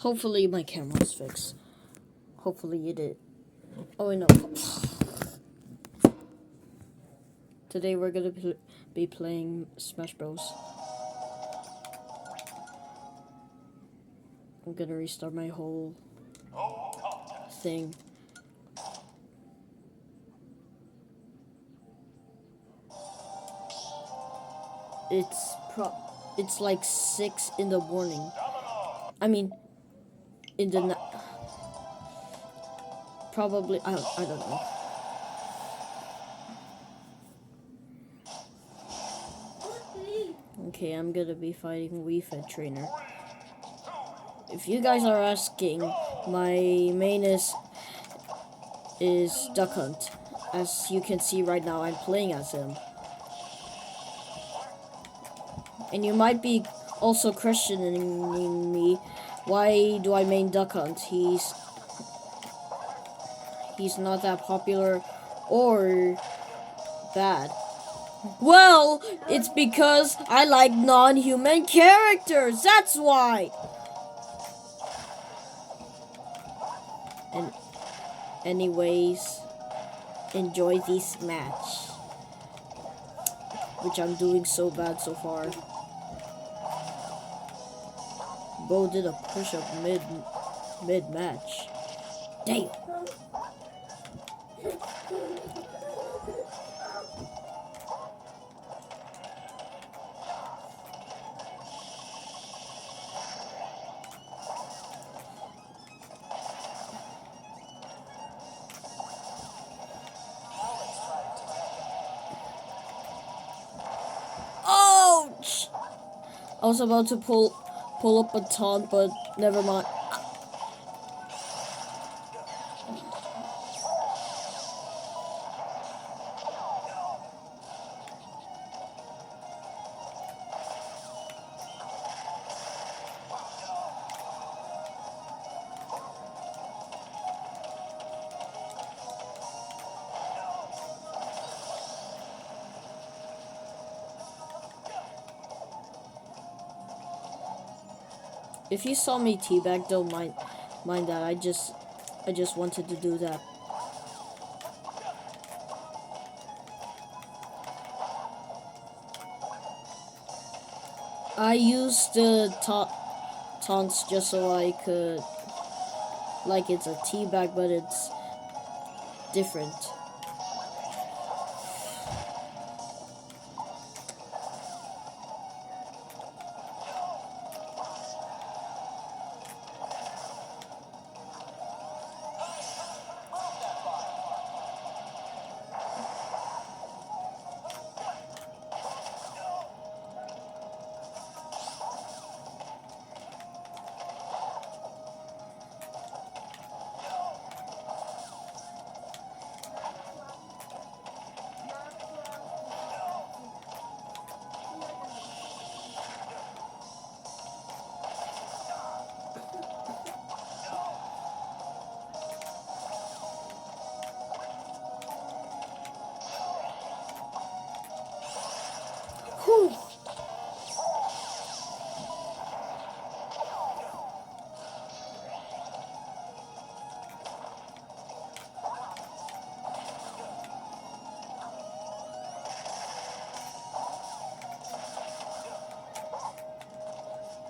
Hopefully my camera's fixed. Hopefully it is. Oh wait, no. Today we're gonna be playing Smash Bros. I'm gonna restart my whole thing. It's like 6 in the morning. I mean, in the night. Probably, I don't know. Okay, I'm gonna be fighting Wii Fit Trainer. If you guys are asking, my main is Duck Hunt. As you can see right now, I'm playing as him. And you might be also questioning me, why do I main Duck Hunt? He's not that popular or bad. Well, it's because I like non-human characters. That's why. And anyways, enjoy this match, which I'm doing so bad so far. Bo did a push-up mid-match. Damn. Ouch! I was about to pull up a taunt, but never mind. If you saw me teabag, don't mind that. I just wanted to do that. I used the taunts just so I could, like, it's a teabag, but it's different. Whew.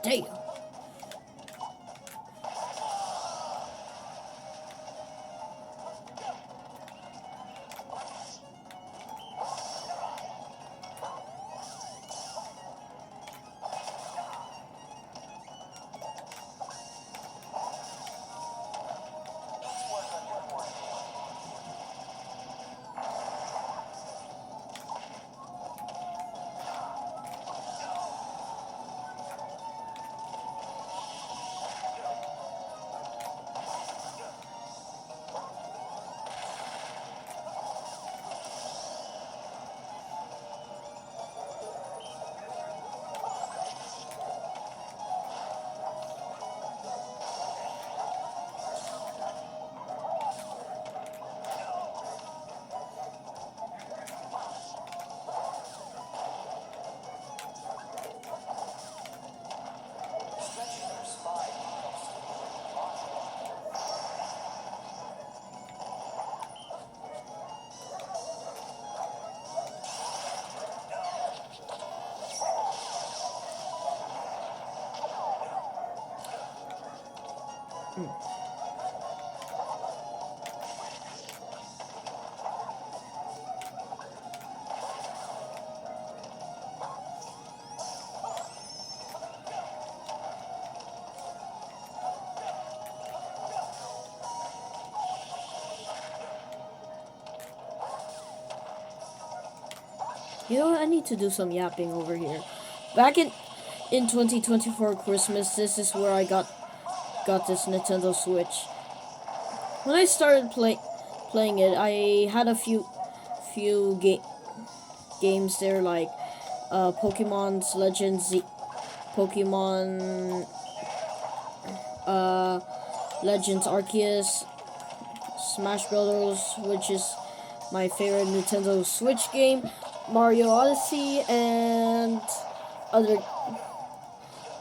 Damn. You know, I need to do some yapping over here. Back in 2024 Christmas, this is where I got this Nintendo Switch. When I started playing it, I had a few games there, like Pokemon's Legends, Pokemon Legends Arceus, Smash Brothers, which is my favorite Nintendo Switch game, Mario Odyssey, and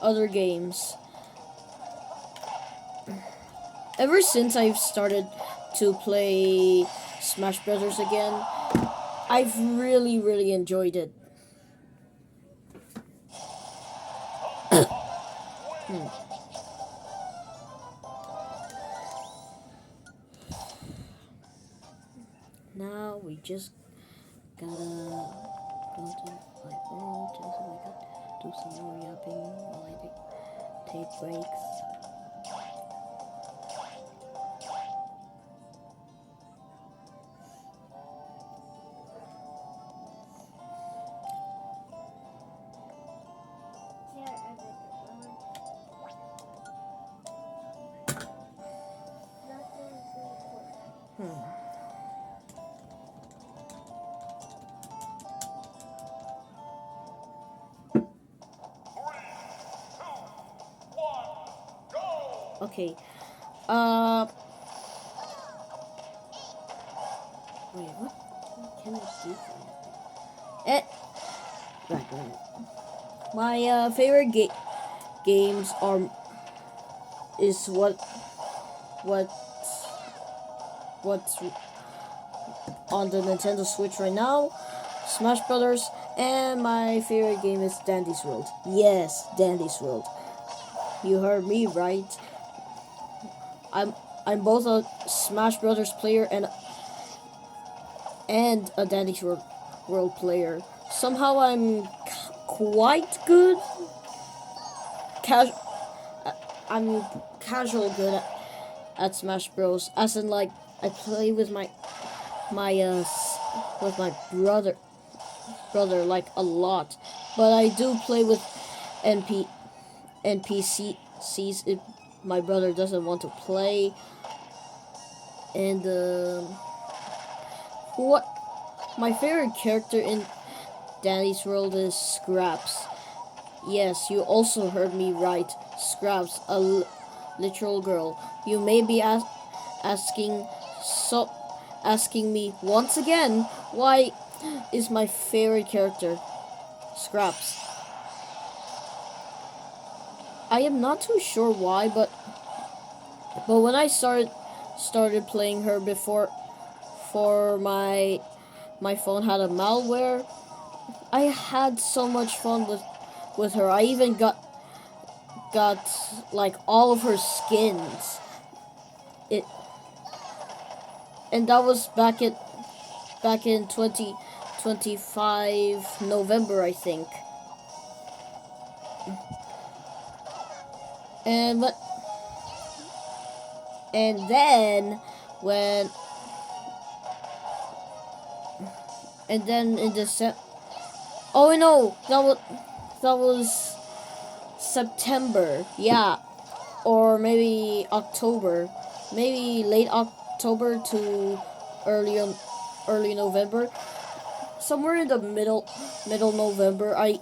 other games. Ever since I've started to play Smash Brothers again, I've really enjoyed it. Now we just gotta go to my phone just so I can do some more yapping while I take breaks. Okay. Wait, what can I do for you? Right. My favorite games is what's on the Nintendo Switch right now, Smash Brothers, and my favorite game is Dandy's World. Yes, Dandy's World. You heard me right. I'm both a Smash Brothers player and a Dandy's World player. Somehow I'm quite good. I'm casual good at Smash Bros. As in, like, I play with my brother like a lot, but I do play with NPCs if my brother doesn't want to play. And what my favorite character in Danny's World is Scraps. Yes, you also heard me right. Scraps, a literal girl. You may be asking me once again, why is my favorite character Scraps? I am not too sure why, but when I started playing her before my phone had a malware, I had so much fun with her. I even got like all of her skins. And that was back in 2025 November, I think. And then in December. Oh no, that was September. Yeah, or maybe October, maybe late October to early November. Somewhere in the middle November, I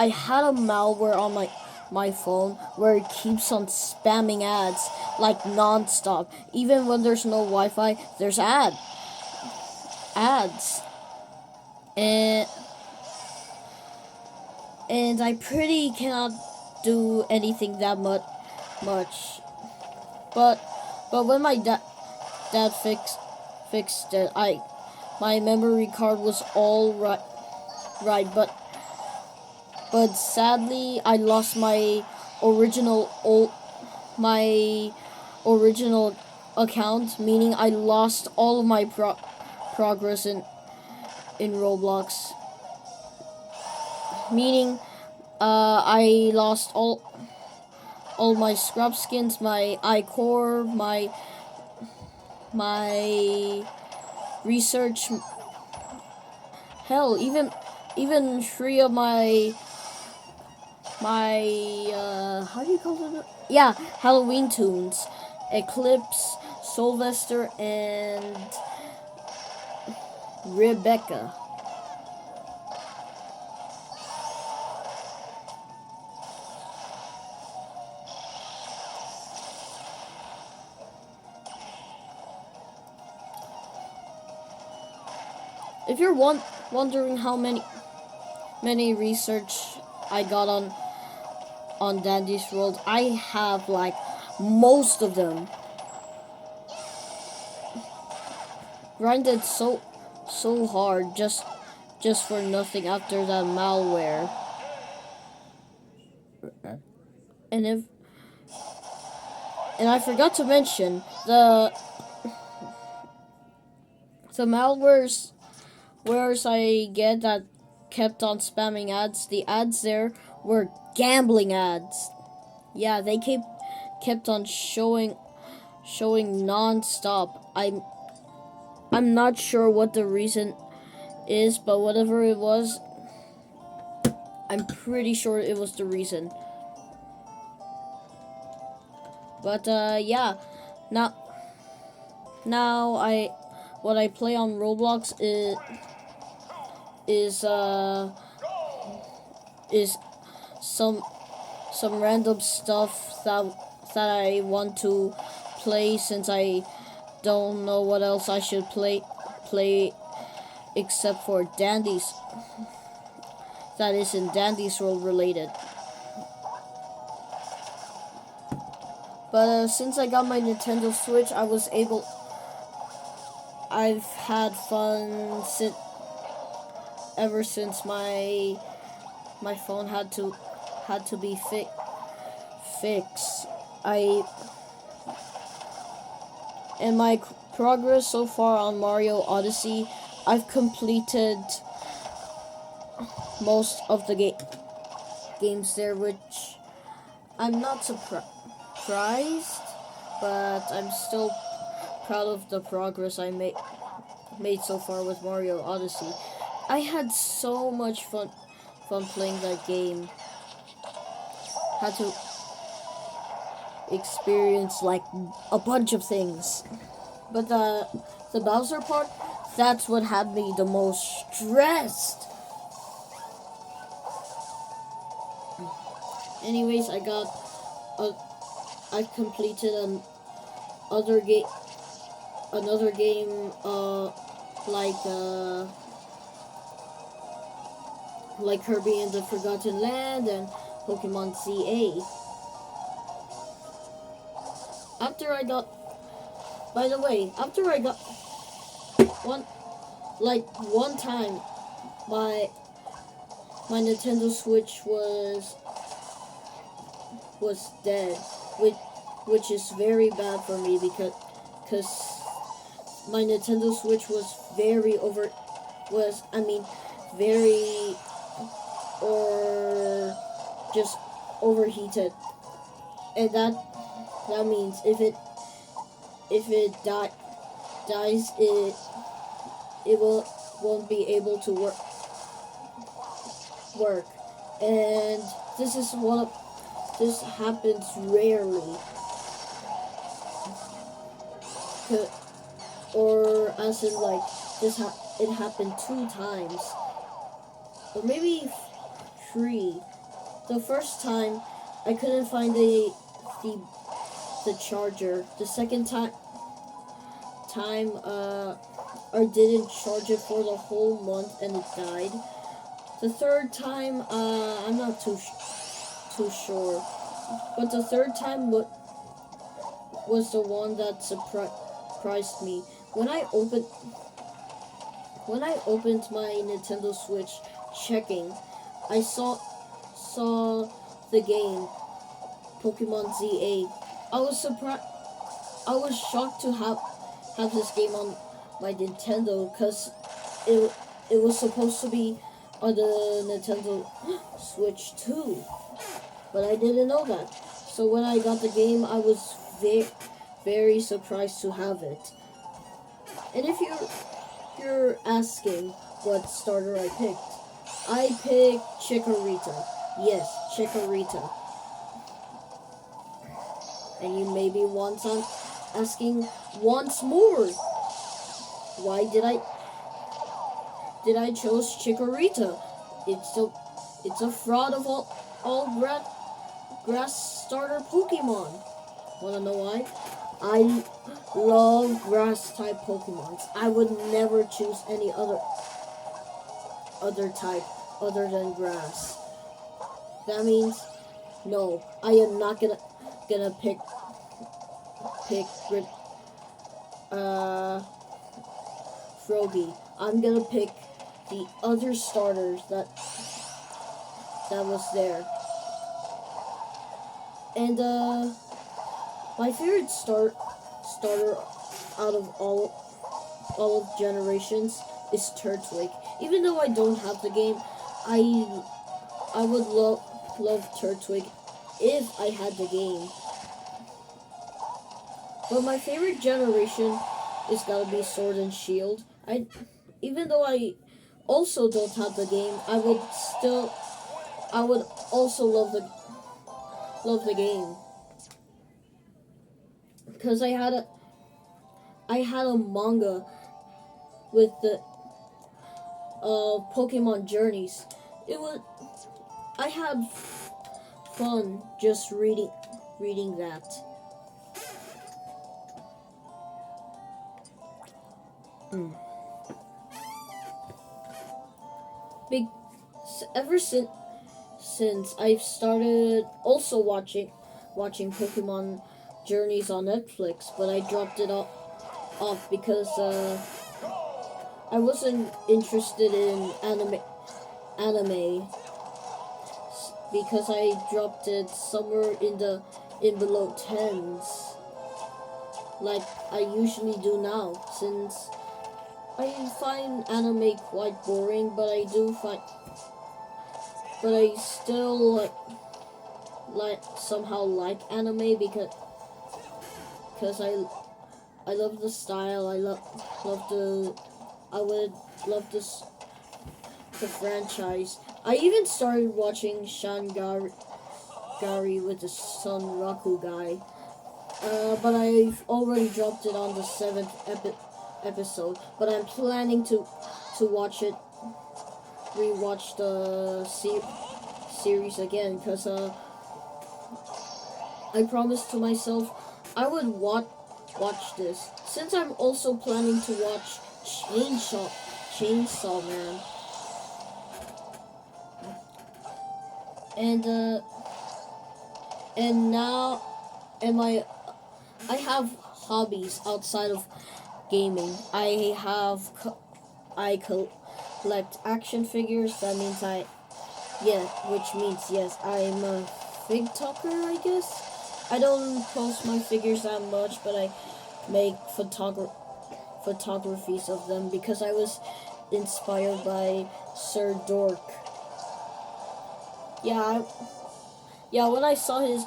had a malware on my phone where it keeps on spamming ads like non-stop. Even when there's no Wi-Fi, there's ads. And I pretty cannot do anything that much. But when my dad fixed it, my memory card was all right, but sadly I lost my original account, meaning I lost all of my progress in Roblox. Meaning, I lost all my scrub skins, my iCore, my research. Hell, even 3 of my how do you call it? Yeah, Halloween tunes, Eclipse, Sylvester, and Rebecca. If you're wondering how many research I got on Dandy's World, I have like most of them. Grinded so hard just for nothing after that malware. And I forgot to mention the malwares I get that kept on spamming ads. The ads there were gambling ads. Yeah, they kept on showing non-stop. I'm not sure what the reason is, but whatever it was, I'm pretty sure it was the reason. But yeah, now what I play on Roblox is some random stuff that I want to play, since I don't know what else I should play except for Dandy's, that isn't Dandy's World related. But since I got my Nintendo Switch, I've had fun ever since my phone had to be fixed. And my progress so far on Mario Odyssey, I've completed most of the games there, which I'm not surprised, but I'm still proud of the progress I made so far with Mario Odyssey. I had so much fun playing that game. Had to experience like a bunch of things, but the Bowser part, that's what had me the most stressed. Anyways, I completed another game, like Kirby and the Forgotten Land and Pokemon CA. After I got one time, my Nintendo Switch was dead, which is very bad for me, because my Nintendo Switch was very just overheated, and that means if it dies, it won't be able to work, and this happens rarely, or as in like it happened 2 times, or maybe 3. The first time I couldn't find the charger. The second time I didn't charge it for the whole month and it died. The third time I'm not too sure, but the third time was the one that surprised me. When I opened my Nintendo Switch, checking, I saw the game Pokemon ZA. I was I was shocked to have this game on my Nintendo because it was supposed to be on the Nintendo Switch too, but I didn't know that. So when I got the game, I was very surprised to have it. And if you're asking what starter I picked Chikorita. Yes, Chikorita. And you maybe asking once more, why did I chose Chikorita? It's a fraud of all grass starter Pokemon. Wanna know why? I love grass type Pokemons. I would never choose any other type other than grass. That means no, I am not gonna pick Froakie. I'm gonna pick the other starters that was there. And my favorite starter out of all of generations is Turtwig. Even though I don't have the game, I would love Turtwig if I had the game. But my favorite generation is gotta be Sword and Shield. Even though I also don't have the game, I would also love the game. Because I had a manga with the Pokemon Journeys. I had fun just reading that. Ever since I've started also watching Pokemon Journeys on Netflix, but I dropped it off because I wasn't interested in anime because I dropped it somewhere in below 10s, like I usually do now, since I find anime quite boring, but I still somehow like anime because I love the style. I would love the franchise. I even started watching Shangari with the Son Raku guy, but I've already dropped it on the 7th episode. But I'm planning to rewatch the series again, because I promised to myself I would watch this, since I'm also planning to watch Chainsaw Man. I have hobbies outside of gaming. I collect action figures. That means which means yes, I'm a fig talker, I guess. I don't post my figures that much, but I make photographies of them because I was inspired by Sir Dork. When I saw his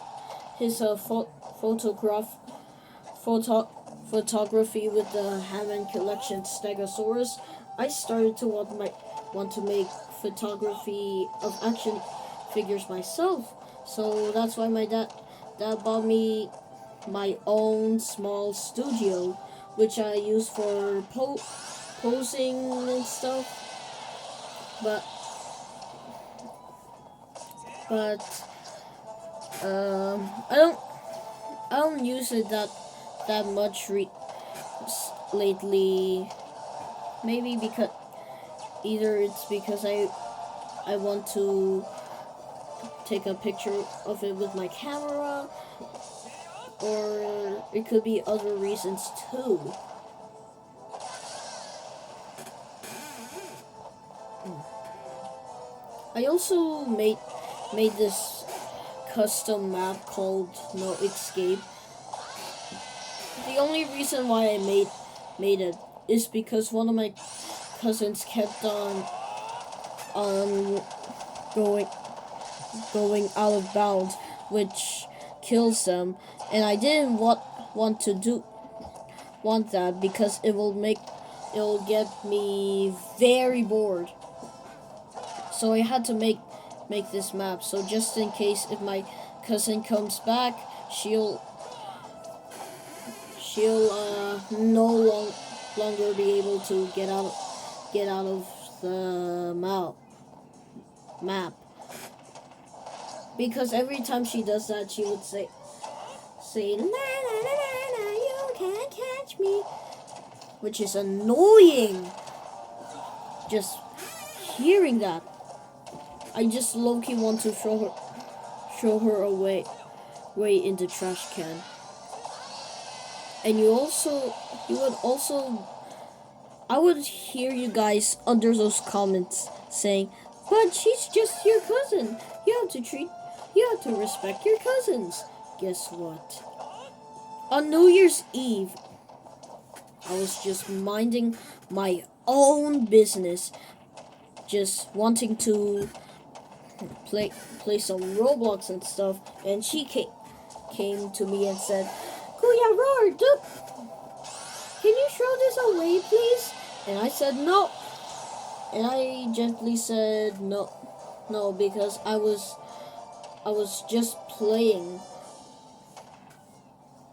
photography with the Hammond Collection Stegosaurus, I started to want to make photography of action figures myself. So that's why my dad bought me my own small studio, which I use for posing and stuff. But I don't use it that much lately. Maybe because it's because I want to take a picture of it with my camera, or it could be other reasons too. I also made this custom map called No Escape the only reason why I made it is because one of my cousins kept on going out of bounds, which kills them, and I didn't want that because it'll get me very bored. So I had to make this map. So just in case if my cousin comes back, she'll no longer be able to get out of the map. Because every time she does that, she would say na na na na na, you can't catch me, which is annoying. Just hearing that, I just low-key want to throw her away in the trash can. And I would hear you guys under those comments saying, but she's just your cousin. You have to respect your cousins. Guess what? On New Year's Eve, I was just minding my own business, just wanting to play some Roblox and stuff, and she came to me and said, Kuya Roar, dude, can you throw this away, please? And I said no. And I gently said no, because I was just playing.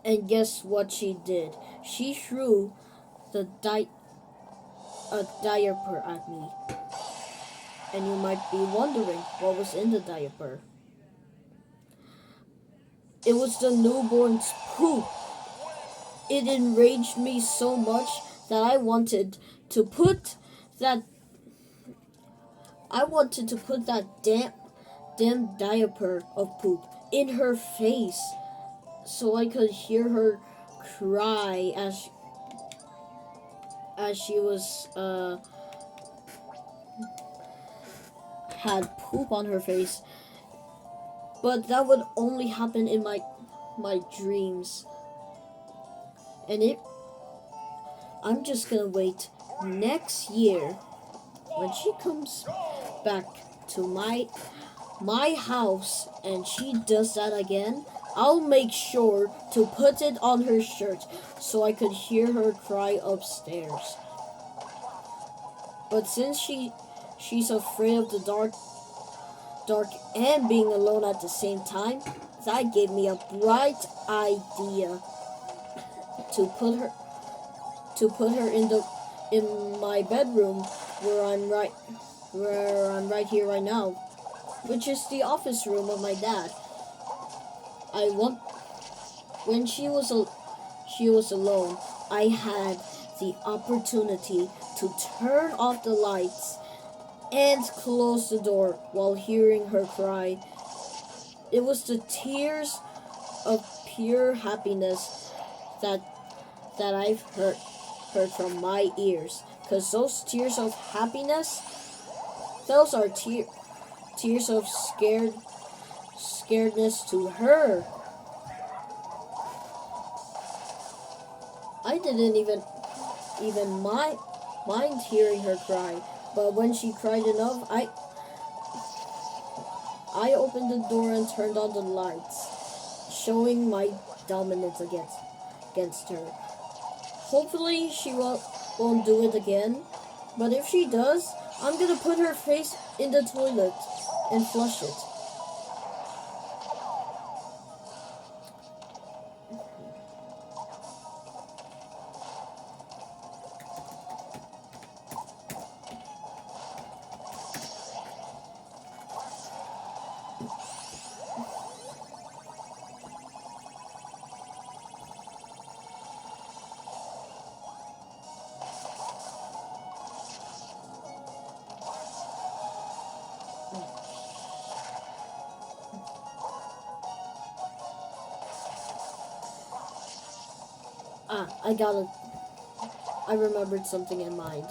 And guess what she did? She threw a diaper at me. And you might be wondering what was in the diaper. It was the newborn's poop. It enraged me so much that I wanted to put that damn diaper of poop in her face so I could hear her cry as she was had poop on her face. But that would only happen in my dreams. And I'm just gonna wait next year when she comes back to my house and she does that again. I'll make sure to put it on her shirt so I could hear her cry upstairs. But since she's afraid of the dark and being alone at the same time, that gave me a bright idea to put her in my bedroom where I'm right here right now, which is the office room of my dad. When she was alone, I had the opportunity to turn off the lights and close the door while hearing her cry. It was the tears of pure happiness that I've heard from my ears. Because those tears of happiness, those are tears of scaredness to her. I didn't even mind hearing her cry. But when she cried enough, I opened the door and turned on the lights, showing my dominance against her. Hopefully she won't do it again, but if she does, I'm gonna put her face in the toilet and flush it. I remembered something in mind.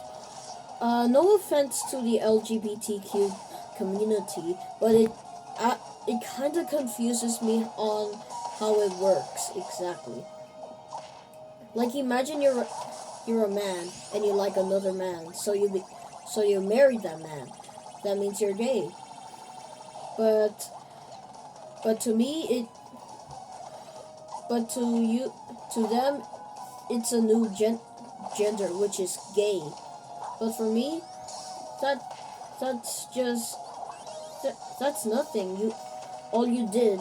No offense to the LGBTQ community, but it kind of confuses me on how it works exactly. Like imagine you're a man and you like another man, so you married that man. That means you're gay. But to me to them it's a new gender, which is gay. But for me, that that's just that's nothing. All you did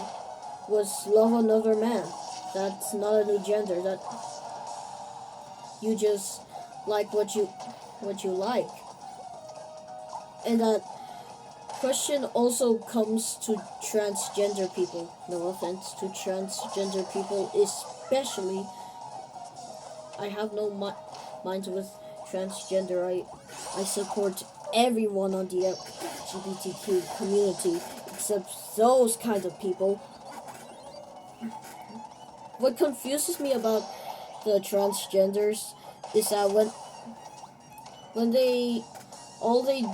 was love another man. That's not a new gender. That you just like what you like. And that question also comes to transgender people. No offense to transgender people, especially. I have no mind with transgender. I support everyone on the LGBTQ community except those kind of people. What confuses me about the transgenders is that when all they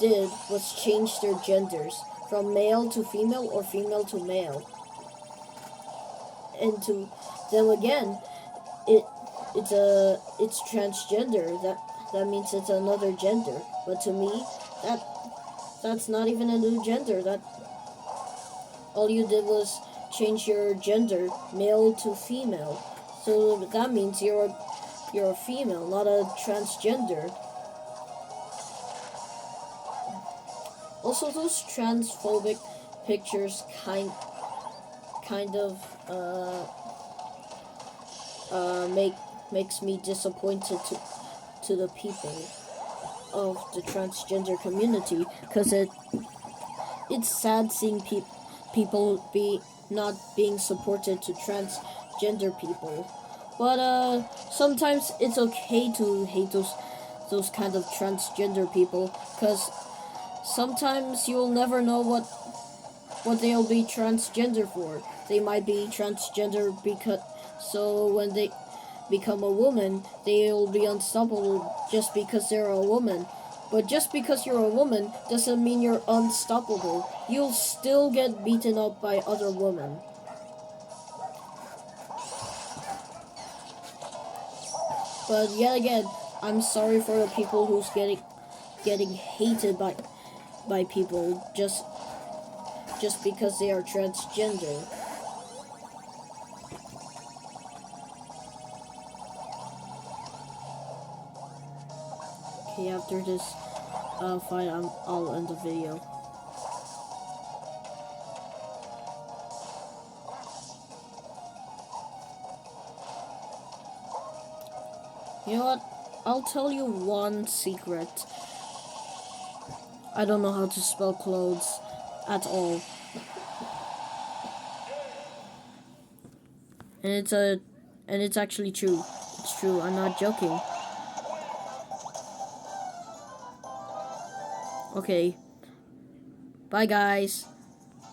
did was change their genders from male to female or female to male, and to them again, it's transgender. That means it's another gender. But to me, that's not even a new gender. That all you did was change your gender, male to female. So that means you're a female, not a transgender. Also, those transphobic pictures kind of makes me disappointed to the people of the transgender community, because it's sad seeing people not being supported to transgender people. But sometimes it's okay to hate those kind of transgender people, because sometimes you'll never know what they'll be transgender for. They might be transgender because so when they become a woman, they'll be unstoppable just because they're a woman. But just because you're a woman doesn't mean you're unstoppable. You'll still get beaten up by other women. But yet again, I'm sorry for the people who's getting hated by people just because they are transgender. Okay, after this fight, I'll end the video. You know what? I'll tell you one secret. I don't know how to spell clothes at all. And it's actually true. It's true. I'm not joking. Okay. Bye, guys.